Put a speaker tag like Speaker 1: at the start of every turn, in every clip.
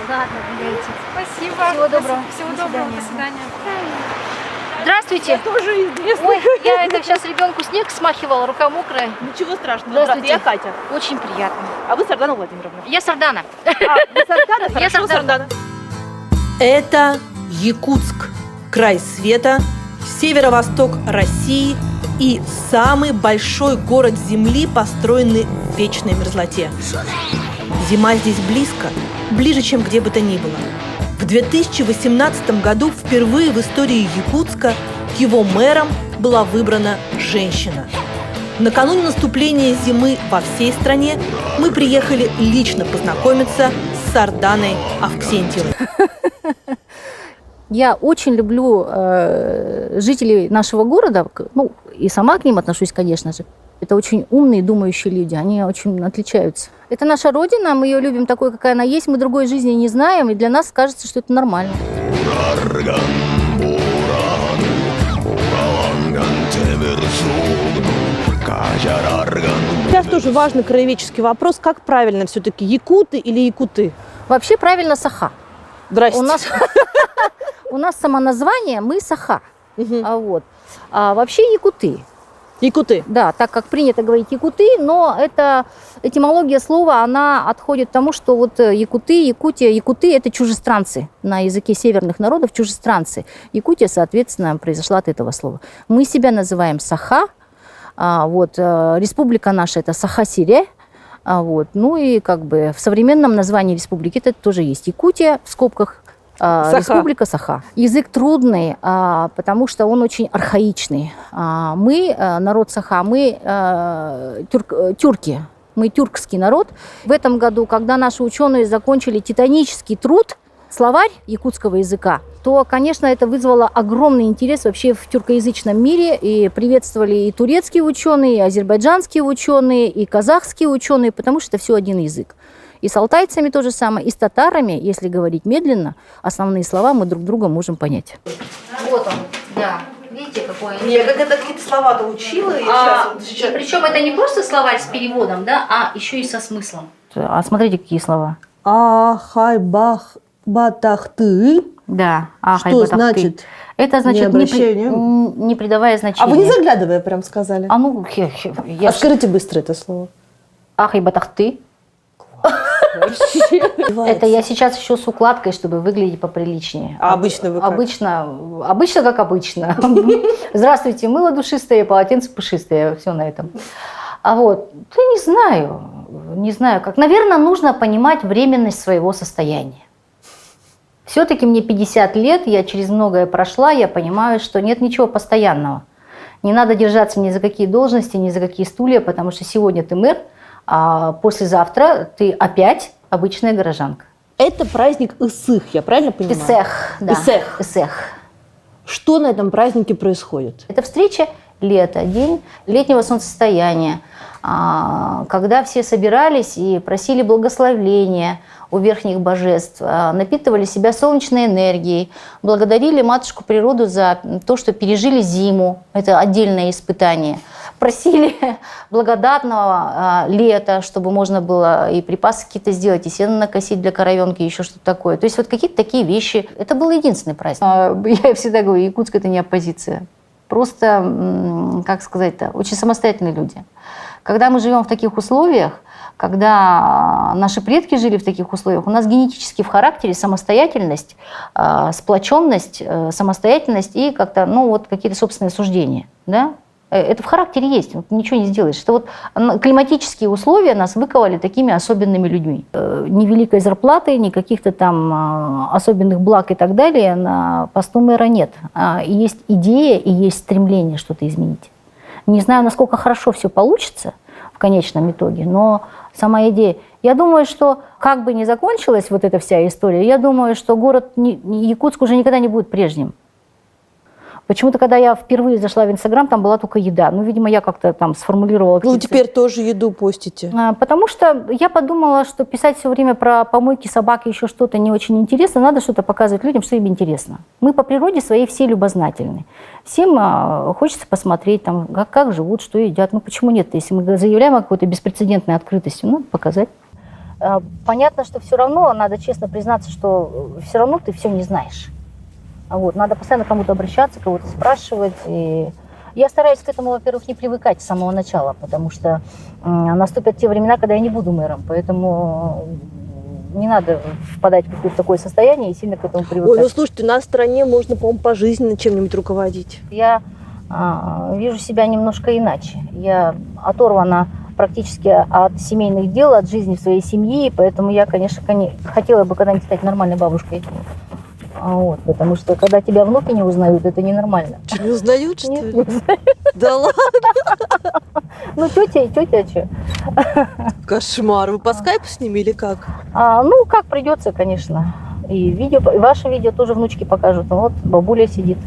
Speaker 1: Ладно, гуляйте.
Speaker 2: Спасибо.
Speaker 1: Всего доброго.
Speaker 2: Всего
Speaker 1: До
Speaker 2: доброго.
Speaker 1: свидания.
Speaker 2: До свидания.
Speaker 1: Здравствуйте.
Speaker 2: Я тоже известна.
Speaker 1: Ой, я это сейчас ребенку снег смахивала, рука мокрая.
Speaker 2: Ничего страшного.
Speaker 1: Здравствуйте.
Speaker 2: Я Катя.
Speaker 1: Очень приятно.
Speaker 2: А вы Сардана Владимировна.
Speaker 1: Я Сардана.
Speaker 2: А, вы Сардана?
Speaker 1: Я
Speaker 2: Хорошо,
Speaker 1: Сардана.
Speaker 3: Это Якутск, край света, северо-восток России и самый большой город Земли, построенный в вечной мерзлоте. Зима здесь близко, ближе, чем где бы то ни было. В 2018 году впервые в истории Якутска его мэром была выбрана женщина. Накануне наступления зимы во всей стране мы приехали лично познакомиться с Сарданой Авксентьевой.
Speaker 1: Я очень люблю жителей нашего города, ну, и сама к ним отношусь, конечно же. Это очень умные, думающие люди, они очень отличаются. Это наша родина, мы ее любим такой, какая она есть, мы другой жизни не знаем, и для нас кажется, что это нормально.
Speaker 3: Сейчас тоже важный краеведческий вопрос, как правильно все-таки, якуты или якуты?
Speaker 1: Вообще правильно саха.
Speaker 3: Здрасте.
Speaker 1: У нас самоназвание мы саха.
Speaker 3: Мгм.
Speaker 1: А вообще якуты.
Speaker 3: Якуты.
Speaker 1: Да, так как принято говорить якуты, но это этимология слова, она отходит к тому, что вот якуты, Якутия, якуты – это чужестранцы. На языке северных народов чужестранцы. Якутия, соответственно, произошла от этого слова. Мы себя называем саха. Республика наша – это Саха-Сире. Ну и как бы в современном названии республики это тоже есть Якутия, в скобках,
Speaker 3: Саха.
Speaker 1: Республика Саха. Язык трудный, потому что он очень архаичный. Мы, народ Саха, мы тюрки, мы тюркский народ. В этом году, когда наши ученые закончили титанический труд, словарь якутского языка, то, конечно, это вызвало огромный интерес вообще в тюркоязычном мире. И приветствовали и турецкие ученые, и азербайджанские ученые, и казахские ученые, потому что это все один язык. И с алтайцами то же самое, и с татарами, если говорить медленно, основные слова мы друг друга можем понять. Вот он, да. Видите, какой...
Speaker 3: Я как-то какие-то слова-то учила.
Speaker 1: Причем это не просто словарь с переводом, да, а еще и со смыслом. А смотрите, какие слова.
Speaker 3: Ахайбах батахты.
Speaker 1: Да,
Speaker 3: Что значит?
Speaker 1: Это значит не придавая значения.
Speaker 3: А вы не заглядывая прям сказали?
Speaker 1: Я...
Speaker 3: Скажите быстро это слово.
Speaker 1: Ахайбатахты. Это я сейчас еще с укладкой, чтобы выглядеть поприличнее.
Speaker 3: А обычно вы как?
Speaker 1: Обычно как обычно. Здравствуйте, мыло душистое, полотенце пушистое. Все на этом. Не знаю как. Наверное, нужно понимать временность своего состояния. Все-таки мне 50 лет, я через многое прошла, я понимаю, что нет ничего постоянного. Не надо держаться ни за какие должности, ни за какие стулья, потому что сегодня ты мэр, а послезавтра ты опять обычная горожанка.
Speaker 3: Это праздник Исых, я правильно понимаю?
Speaker 1: Исех, да. Исех.
Speaker 3: Что на этом празднике происходит?
Speaker 1: Это встреча лета, день летнего солнцестояния, когда все собирались и просили благословения у верхних божеств, напитывали себя солнечной энергией, благодарили матушку природу за то, что пережили зиму, это отдельное испытание, просили благодатного лета, чтобы можно было и припасы какие-то сделать, и сено накосить для коровенки, еще что-то такое. То есть вот какие-то такие вещи. Это был единственный праздник. Я всегда говорю, Якутск – это не оппозиция. Просто, как сказать-то, очень самостоятельные люди. Когда мы живем в таких условиях, когда наши предки жили в таких условиях, у нас генетически в характере самостоятельность, сплоченность, самостоятельность и как-то, какие-то собственные суждения. Да? Это в характере есть, ничего не сделаешь. Это климатические условия нас выковали такими особенными людьми. Ни великой зарплаты, ни каких-то там особенных благ и так далее на посту мэра нет. Есть идея и есть стремление что-то изменить. Не знаю, насколько хорошо все получится в конечном итоге, но сама идея. Я думаю, что как бы ни закончилась вот эта вся история, я думаю, что город Якутск уже никогда не будет прежним. Почему-то, когда я впервые зашла в Инстаграм, там была только еда. Видимо, я как-то там сформулировала...
Speaker 3: Вы теперь тоже еду постите?
Speaker 1: Потому что я подумала, что писать все время про помойки, собак и еще что-то не очень интересно. Надо что-то показывать людям, что им интересно. Мы по природе своей все любознательны. Всем хочется посмотреть, там, как живут, что едят. Почему нет? Если мы заявляем о какой-то беспрецедентной открытости, надо показать. Понятно, что все равно, надо честно признаться, что все равно ты все не знаешь. Вот, надо постоянно к кому-то обращаться, кого-то спрашивать. И я стараюсь к этому, во-первых, не привыкать с самого начала, потому что наступят те времена, когда я не буду мэром. Поэтому не надо впадать в какое-то такое состояние и сильно к этому привыкать.
Speaker 3: Ой, ну слушайте, у нас в стране можно, по-моему, пожизненно чем-нибудь руководить.
Speaker 1: Я вижу себя немножко иначе. Я оторвана практически от семейных дел, от жизни в своей семье, поэтому я, конечно, хотела бы когда-нибудь стать нормальной бабушкой. Вот, потому что когда тебя внуки не узнают, это ненормально.
Speaker 3: Что, не узнают, что
Speaker 1: Нет,
Speaker 3: ли?
Speaker 1: не узнают.
Speaker 3: Да ладно?
Speaker 1: Ну, тетя и тетя, что?
Speaker 3: Кошмар. Вы по скайпу с ними или как?
Speaker 1: Ну, как придется, конечно. И видео, и ваше видео тоже внучки покажут. Вот бабуля сидит.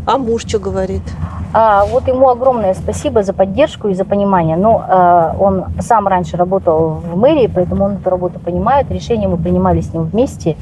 Speaker 3: А муж что говорит?
Speaker 1: Вот ему огромное спасибо за поддержку и за понимание. Но он сам раньше работал в мэрии, поэтому он эту работу понимает. Решения мы принимали с ним вместе.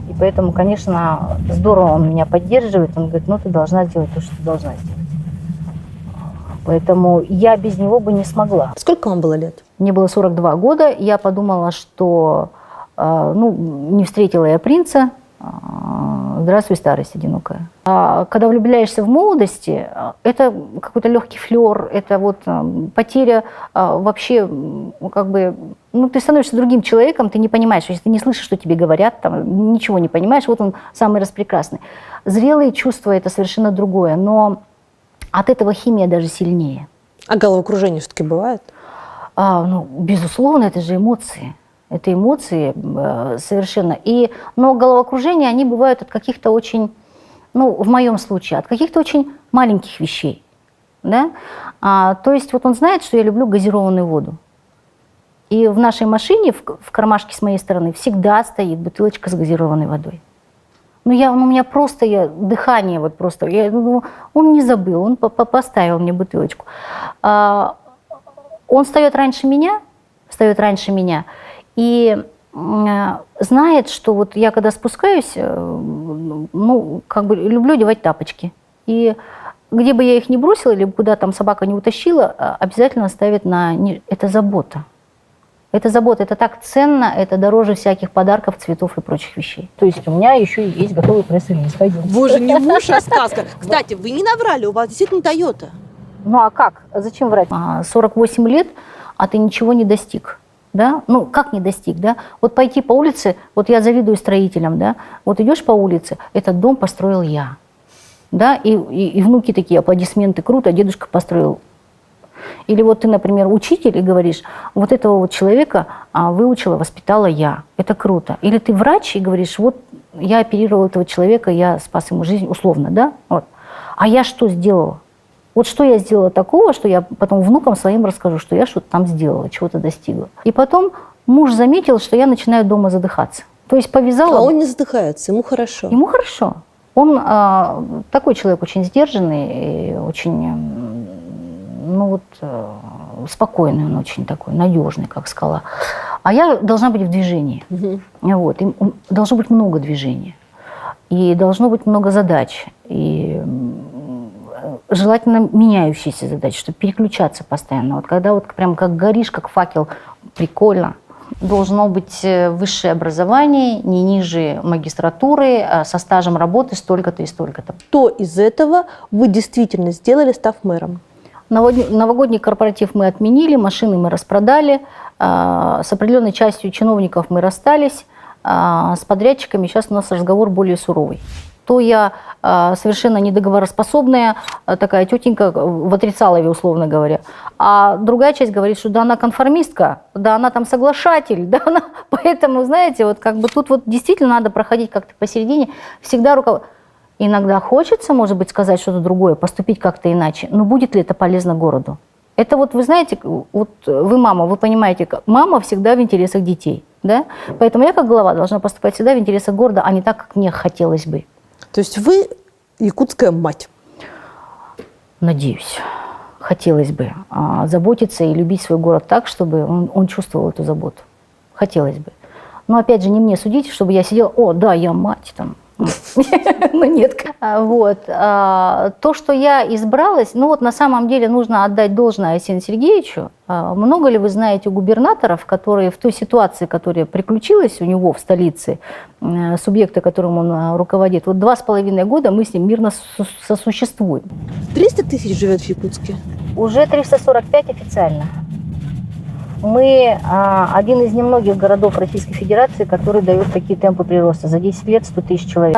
Speaker 1: И поэтому, конечно, здорово он меня поддерживает. Он говорит, ну ты должна сделать то, что ты должна сделать. Поэтому я без него бы не смогла.
Speaker 3: Сколько вам было лет?
Speaker 1: Мне было 42 года. Я подумала, что не встретила я принца. Здравствуй, старость одинокая. Когда влюбляешься в молодости, это какой-то легкий флер, это вот потеря вообще, как бы, ты становишься другим человеком, ты не понимаешь, если ты не слышишь, что тебе говорят, там, ничего не понимаешь, вот он самый распрекрасный. Зрелые чувства – это совершенно другое, но от этого химия даже сильнее.
Speaker 3: А головокружение все-таки бывает?
Speaker 1: Безусловно, это же эмоции. Это эмоции совершенно. Но головокружения, они бывают от каких-то очень, в моем случае, от каких-то очень маленьких вещей. Да? То есть вот он знает, что я люблю газированную воду. И в нашей машине, в кармашке с моей стороны, всегда стоит бутылочка с газированной водой. У меня просто дыхание вот просто. Он не забыл, он поставил мне бутылочку. Он встает раньше меня. И знает, что вот я когда спускаюсь, люблю одевать тапочки. И где бы я их ни бросила, или куда там собака не утащила, обязательно ставит Это забота. Это забота, это так ценно, это дороже всяких подарков, цветов и прочих вещей. То есть у меня еще и есть готовый пресс-релиз.
Speaker 3: Боже, не муж, а сказка. Кстати, вы не наврали, у вас действительно Тойота.
Speaker 1: Ну а как? Зачем врать? 48 лет, а ты ничего не достиг. Да? Как не достиг, да? Вот пойти по улице, вот я завидую строителям, да? Вот идешь по улице, этот дом построил я, да? И внуки такие, аплодисменты, круто, дедушка построил. Или вот ты, например, учитель и говоришь, вот этого вот человека выучила, воспитала я, это круто. Или ты врач и говоришь, вот я оперировал этого человека, я спас ему жизнь, условно, да? Вот. А я что сделала? Вот что я сделала такого, что я потом внукам своим расскажу, что я что-то там сделала, чего-то достигла. И потом муж заметил, что я начинаю дома задыхаться. То есть повязала...
Speaker 3: А он не задыхается, ему хорошо.
Speaker 1: Ему хорошо. Он такой человек очень сдержанный, и очень, спокойный, он очень такой, надежный, как скала. А я должна быть в движении. Угу. Вот. И должно быть много движения. И должно быть много задач. И желательно меняющиеся задачи, чтобы переключаться постоянно. Вот когда вот прям как горишь, как факел, прикольно. Должно быть высшее образование, не ниже магистратуры, со стажем работы столько-то и столько-то.
Speaker 3: Что из этого вы действительно сделали, став мэром?
Speaker 1: Новогодний корпоратив мы отменили, машины мы распродали, с определенной частью чиновников мы расстались, с подрядчиками сейчас у нас разговор более суровый. То я совершенно недоговороспособная такая тетенька в отрицалове, условно говоря. А другая часть говорит, что да, она конформистка, да, она там соглашатель, да, она... Поэтому, знаете, вот как бы тут вот действительно надо проходить как-то посередине. Всегда Иногда хочется, может быть, сказать что-то другое, поступить как-то иначе, но будет ли это полезно городу? Это вот, вы знаете, вот вы мама, вы понимаете, мама всегда в интересах детей, да? Поэтому я как глава должна поступать всегда в интересах города, а не так, как мне хотелось бы.
Speaker 3: То есть вы якутская мать?
Speaker 1: Надеюсь. Хотелось бы заботиться и любить свой город так, чтобы он чувствовал эту заботу. Хотелось бы. Но опять же, не мне судить, чтобы я сидела, о, да, я мать там. Ну нет. Вот. То, что я избралась, ну вот на самом деле нужно отдать должное Арсению Сергеевичу. Много ли вы знаете губернаторов, которые в той ситуации, которая приключилась у него в столице, субъекта, которым он руководит, вот 2,5 года мы с ним мирно сосуществуем.
Speaker 3: 300 тысяч живет в Якутске?
Speaker 1: Уже 345 официально. Мы один из немногих городов Российской Федерации, который дает такие темпы прироста. За 10 лет 100 тысяч человек.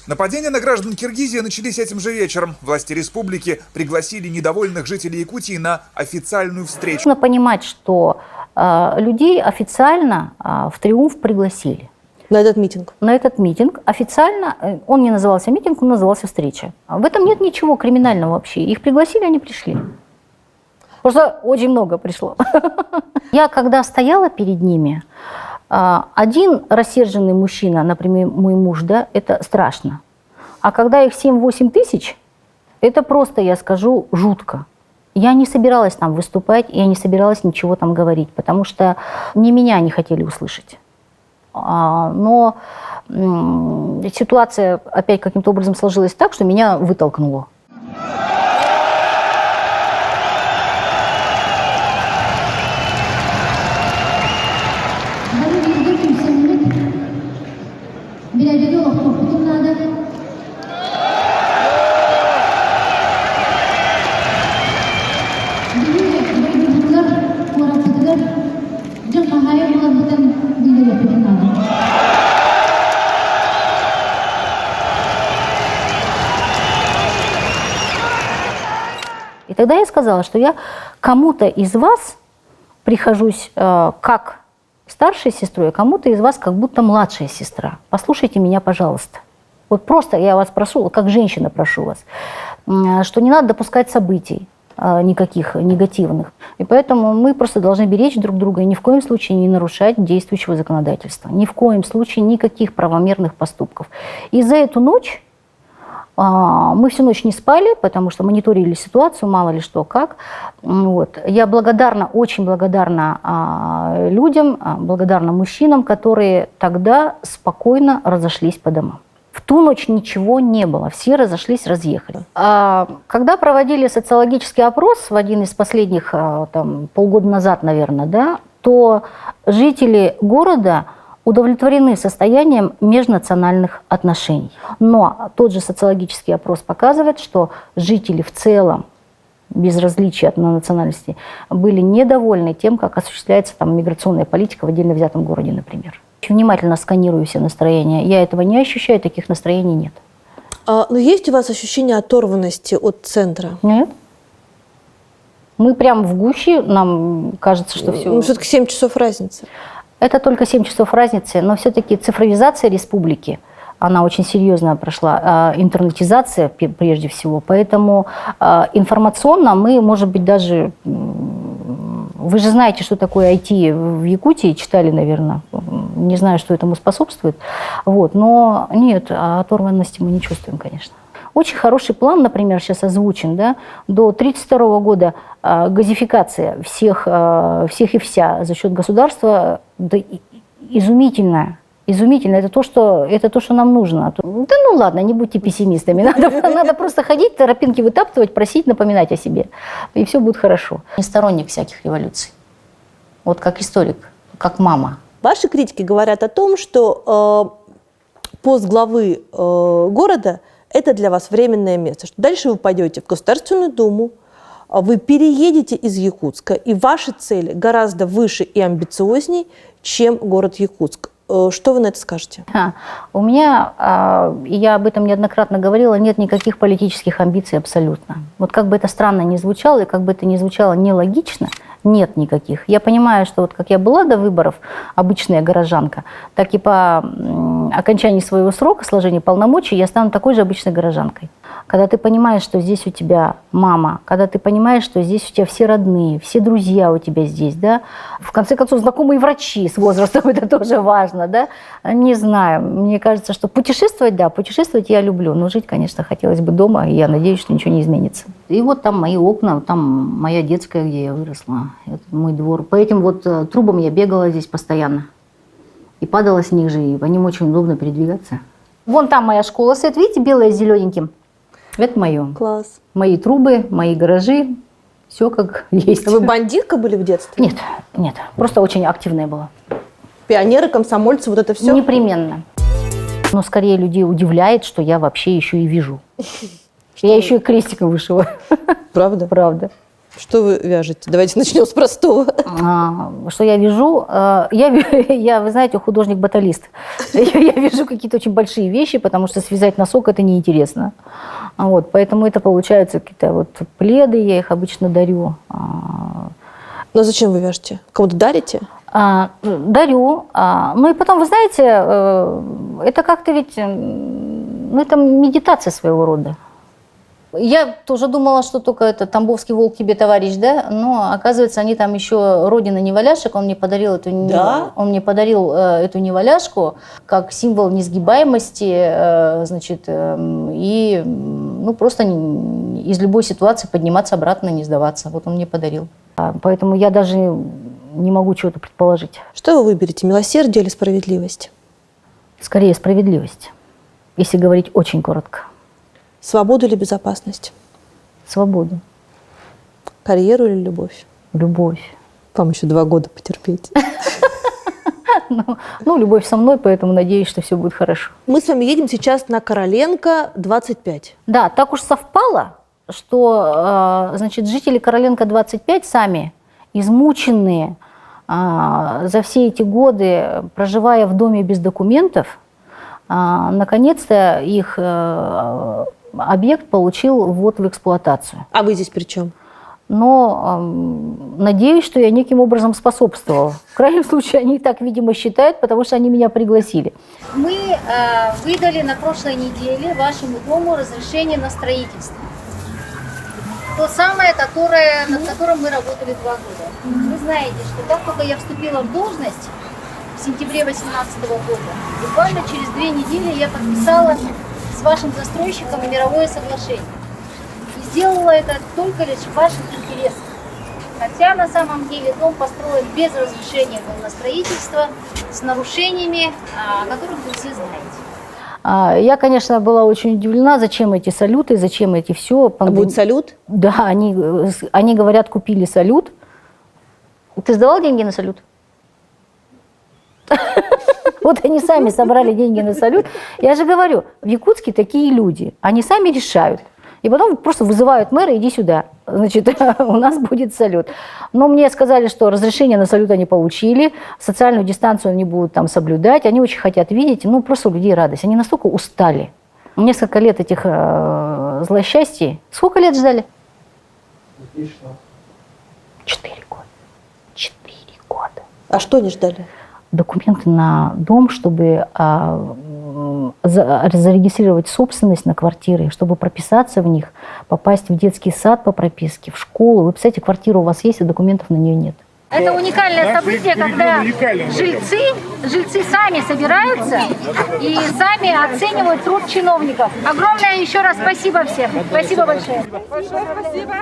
Speaker 4: Нападения на граждан Киргизии начались этим же вечером. Власти республики пригласили недовольных жителей Якутии на официальную встречу.
Speaker 1: Нужно понимать, что людей официально в Триумф пригласили.
Speaker 3: На этот митинг?
Speaker 1: На этот митинг официально, он не назывался митинг, он назывался встреча. В этом нет ничего криминального вообще. Их пригласили, они пришли. Просто очень много пришло. Я когда стояла перед ними, один рассерженный мужчина, например, мой муж, да, это страшно. А когда их 7-8 тысяч, это просто, я скажу, жутко. Я не собиралась там выступать, я не собиралась ничего там говорить, потому что не меня не хотели услышать. Но ситуация опять каким-то образом сложилась так, что меня вытолкнуло. И тогда я сказала, что я кому-то из вас прихожусь как старшей сестрой, а кому-то из вас как будто младшая сестра. Послушайте меня, пожалуйста. Вот просто я вас прошу, как женщина прошу вас, что не надо допускать событий никаких негативных. И поэтому мы просто должны беречь друг друга и ни в коем случае не нарушать действующего законодательства. Ни в коем случае никаких правомерных поступков. И за эту ночь мы всю ночь не спали, потому что мониторили ситуацию, мало ли что, как. Вот. Я благодарна, очень благодарна людям, благодарна мужчинам, которые тогда спокойно разошлись по домам. В ту ночь ничего не было, все разошлись, разъехали. Когда проводили социологический опрос в один из последних, там, полгода назад, наверное, да, то жители города удовлетворены состоянием межнациональных отношений. Но тот же социологический опрос показывает, что жители в целом, без различия от национальности, были недовольны тем, как осуществляется там миграционная политика в отдельно взятом городе, например. Очень внимательно сканирую все настроения. Я этого не ощущаю, таких настроений нет.
Speaker 3: Но есть у вас ощущение оторванности от центра?
Speaker 1: Нет. Мы прям в гуще, нам кажется, что все...
Speaker 3: Ну, все-таки 7 часов разницы.
Speaker 1: Это только 7 часов разницы, но все-таки цифровизация республики, она очень серьезно прошла, интернетизация прежде всего. Поэтому информационно мы, может быть, даже... Вы же знаете, что такое IT в Якутии, читали, наверное. Не знаю, что этому способствует. Вот. Но нет, оторванности мы не чувствуем, конечно. Очень хороший план, например, сейчас озвучен. Да? До 1932 года газификация всех и вся за счет государства, да, изумительная. Изумительно. Это то, что нам нужно. Да ну ладно, не будьте пессимистами. Надо просто ходить, тропинки вытаптывать, просить, напоминать о себе. И все будет хорошо. Не сторонник всяких революций. Вот как историк, как мама.
Speaker 3: Ваши критики говорят о том, что пост главы города – это для вас временное место. Что дальше вы пойдете в Государственную Думу, вы переедете из Якутска, и ваши цели гораздо выше и амбициозней, чем город Якутск. Что вы на это скажете?
Speaker 1: У меня, я об этом неоднократно говорила, нет никаких политических амбиций абсолютно. Вот как бы это странно ни звучало, и как бы это ни звучало нелогично, нет никаких. Я понимаю, что вот как я была до выборов обычная горожанка, так и по окончании своего срока, сложения полномочий, я стану такой же обычной горожанкой. Когда ты понимаешь, что здесь у тебя мама, когда ты понимаешь, что здесь у тебя все родные, все друзья у тебя здесь, да, в конце концов, знакомые врачи с возрастом, это тоже важно, да, не знаю, мне кажется, что путешествовать, да, путешествовать я люблю, но жить, конечно, хотелось бы дома, и я надеюсь, что ничего не изменится. И вот там мои окна, там моя детская, где я выросла, это мой двор. По этим вот трубам я бегала здесь постоянно. И падало с них же, и по ним очень удобно передвигаться. Вон там моя школа стоит, видите, белая с зелененьким? Это мое.
Speaker 3: Класс.
Speaker 1: Мои трубы, мои гаражи, все как есть.
Speaker 3: А вы бандитка были в детстве?
Speaker 1: Нет, нет, просто очень активная была.
Speaker 3: Пионеры, комсомольцы, вот это все?
Speaker 1: Непременно. Но скорее людей удивляет, что я вообще еще и вижу. Я еще и крестиком вышила.
Speaker 3: Правда?
Speaker 1: Правда.
Speaker 3: Что вы вяжете? Давайте начнем с простого.
Speaker 1: Что я вяжу? Я, вы знаете, художник-баталист. Я вяжу какие-то очень большие вещи, потому что связать носок – это неинтересно. Вот, поэтому это получаются какие-то вот пледы, я их обычно дарю.
Speaker 3: Но зачем вы вяжете? Кому-то дарите?
Speaker 1: Дарю. Ну и потом, вы знаете, это как-то ведь, ну это медитация своего рода. Я тоже думала, что только это «Тамбовский волк тебе товарищ», да, но оказывается, они там еще родина неваляшек, он мне подарил эту,
Speaker 3: Да?
Speaker 1: он мне подарил эту неваляшку как символ несгибаемости, значит, и ну, просто из любой ситуации подниматься обратно, не сдаваться. Вот он мне подарил. Поэтому я даже не могу чего-то предположить.
Speaker 3: Что вы выберете, милосердие или справедливость?
Speaker 1: Скорее, справедливость, если говорить очень коротко.
Speaker 3: Свободу или безопасность?
Speaker 1: Свободу,
Speaker 3: Карьеру или любовь?
Speaker 1: любовь.
Speaker 3: Вам еще 2 года потерпеть.
Speaker 1: Ну, любовь со мной, поэтому надеюсь, что все будет хорошо.
Speaker 3: Мы с вами едем сейчас на Короленко, 25.
Speaker 1: Да, так уж совпало, что, значит, жители Короленко 25 сами, измученные за все эти годы, проживая в доме без документов, наконец-то их объект получил ввод в эксплуатацию.
Speaker 3: А вы здесь при чем?
Speaker 1: Но надеюсь, что я неким образом способствовала. В крайнем случае, они так, видимо, считают, потому что они меня пригласили. Мы выдали на прошлой неделе вашему дому разрешение на строительство. То самое, над которым мы работали 2 года. Вы знаете, что как только я вступила в должность в сентябре 2018 года, буквально через 2 недели я подписала с вашим застройщиком мировое соглашение. И сделала это только лишь в ваших интересах. Хотя на самом деле дом построен без разрешения на строительство, с нарушениями, о которых вы все знаете. Я, конечно, была очень удивлена, зачем эти салюты, зачем эти все.
Speaker 3: А будет салют?
Speaker 1: Да, они говорят, купили салют. Ты сдавал деньги на салют? Вот они сами собрали деньги на салют. Я же говорю, в Якутске такие люди, они сами решают. И потом просто вызывают мэра, иди сюда, значит, у нас будет салют. Но мне сказали, что разрешение на салют они получили, социальную дистанцию они будут там соблюдать, они очень хотят видеть, ну просто у людей радость. Они настолько устали. Несколько лет этих злосчастий. Сколько лет ждали? 4 года. 4 года.
Speaker 3: А что не ждали?
Speaker 1: Документы на дом, чтобы зарегистрировать собственность на квартиры, чтобы прописаться в них, попасть в детский сад по прописке, в школу. Вы представляете, квартира у вас есть, а документов на нее нет. Это уникальное событие, когда жильцы сами собираются и сами оценивают труд чиновников. Огромное еще раз спасибо всем. Спасибо большое.
Speaker 2: Большое спасибо.